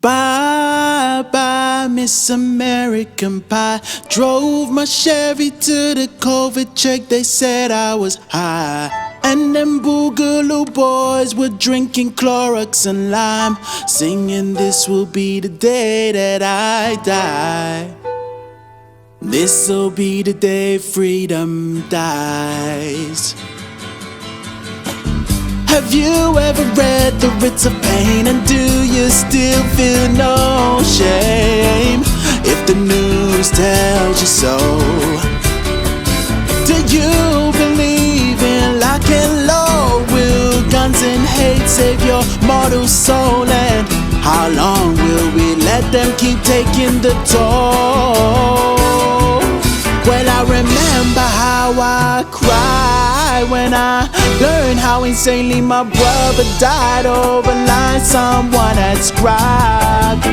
Bye bye, Miss American Pie. Drove my Chevy to the COVID check, they said I was high. And them Boogaloo boys were drinking Clorox and lime, singing this will be the day that I die. This'll be the day freedom dies. Have you ever read The Writs of Pain, and do you still feel no shame if the news tells you so? Do you believe in lock and load? Will guns and hate save your mortal soul? And how long will we let them keep taking the toll? Well, I remember how I cried when I learned how insanely my brother died over line someone had scribed.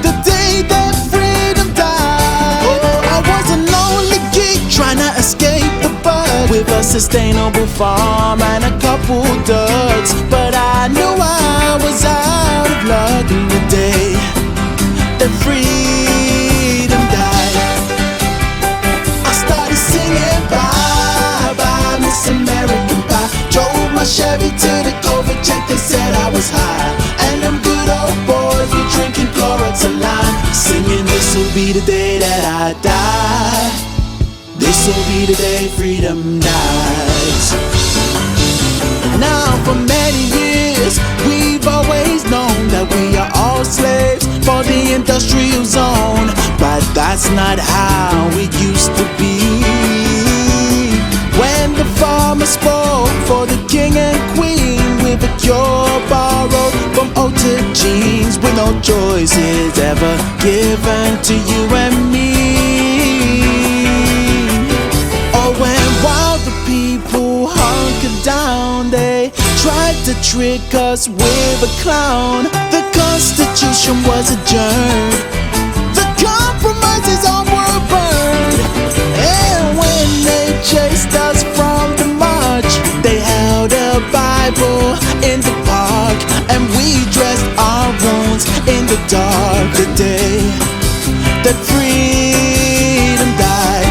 The day that freedom died, I was a lonely geek trying to escape the bug with a sustainable farm and a couple ducks. But I knew I was out of luck the day that freedom died. I started singing bye bye, Miss American Pie. Drove my Chevy to the COVID check, they said I was high. And them good old boys were drinking Clorox and lime, singing this'll be the day that I die. This'll be the day freedom dies. Now for many years we've always known that we are all slaves for the industrial zone, but that's not how it used to be. When the farmer spoke for the king and queen with a cure borrowed from altered genes, with no choices ever given to you and me. Or when while the people hunkered down, they tried to trick us with a clown. The Constitution was adjourned, the compromises all were burned. And when they chased us from the march, they held a Bible in the park, and we dressed our wounds in the dark. The day that freedom died,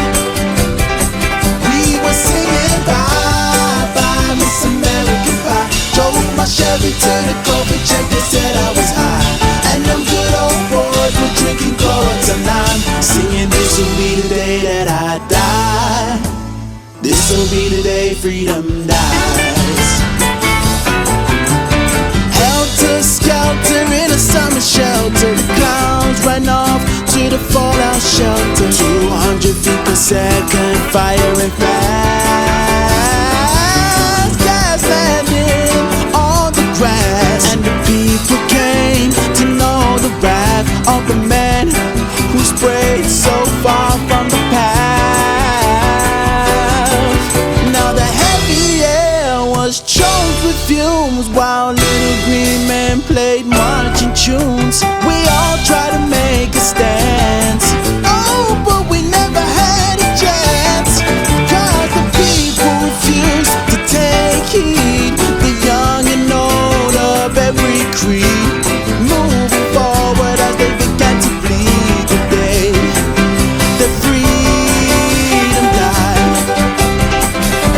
we were singing bye bye, Miss American Pie. Drove my Chevy to the COVID check, they said I was high. And them good old boys were drinking Clorox and lime, singing this'll be the day that I die. This'll be the day freedom dies. Helter skelter in a summer shelter, the clowns ran off to the fallout shelter. 200 feet per second, firing fast, gas landing on the grass. And the people came to know the wrath of the man who sprayed so far from the path. Now the heavy air was choked with fumes while little green men played marching tunes. We all tried to make a stance, oh, but we never had a chance, 'cause the people refused to take heed. The young and old of every creed moving forward as they began to bleed. The day that freedom died,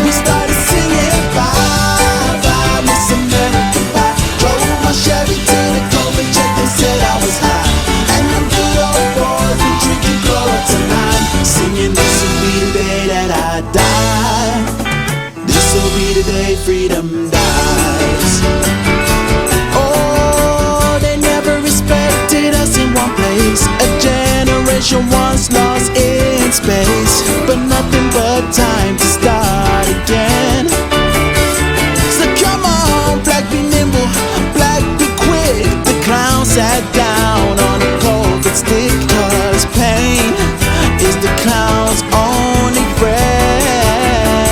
we started singing bye bye, Miss American Pie. Drove my Chevy to the COVID check, they said I was high. And them good old boys were drinking Clorox and lime, singing this'll be the day that I die. This'll be the day freedom dies. Oh, they never respected us in one place, a generation once lost in space, but nothing but time to start again. So come on, black be nimble, black be quick. The clown sat down on a COVID stick, 'cause pain is the clown's only friend.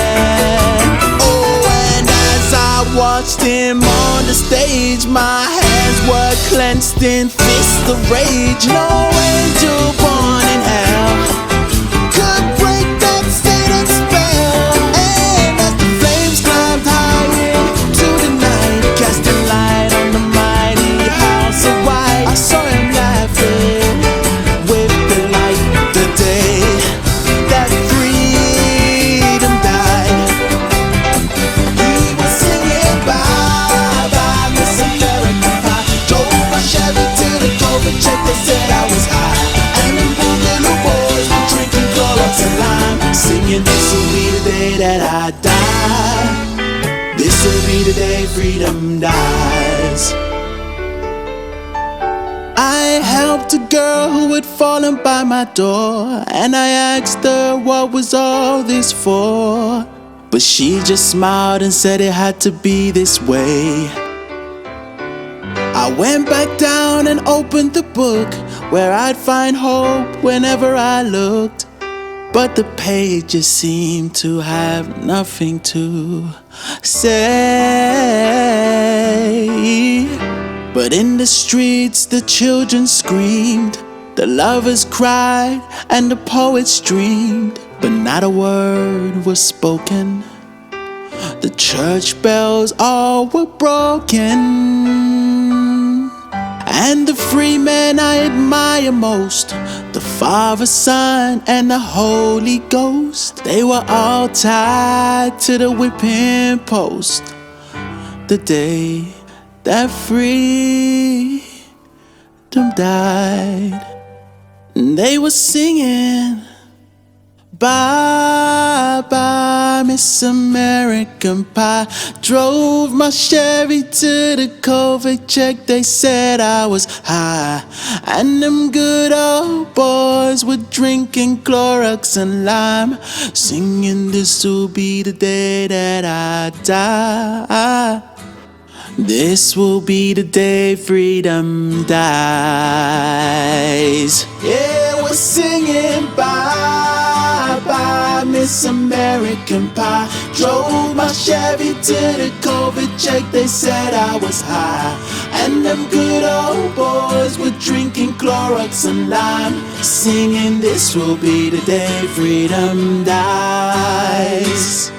Oh, and as I watched him on the stage, my hands were clenched in fists of rage. No angel born in hell could break that Satan's spell. And as the flames climbed high into the night, casting light on the mighty house of white, I saw him I die. This will be the day freedom dies. I helped a girl who had fallen by my door, and I asked her what was all this for. But she just smiled and said it had to be this way. I went back down and opened the book where I'd find hope whenever I looked. But the pages seemed to have nothing to say. But in the streets the children screamed, the lovers cried, and the poets dreamed. But not a word was spoken. The church bells all were broken. And the free men I admire most, the Father, Son, and the Holy Ghost, they were all tied to the whipping post the day that freedom died. And they were singing, bye bye Miss American Pie. Drove my Chevy to the COVID check, they said I was high. And them good old boys were drinking Clorox and lime, singing this will be the day that I die. This will be the day freedom dies. Yeah, we're singing bye bye Miss American Pie. Drove my Chevy to the COVID check, they said I was high. And them good old boys were drinking Clorox and lime, singing this will be the day freedom dies.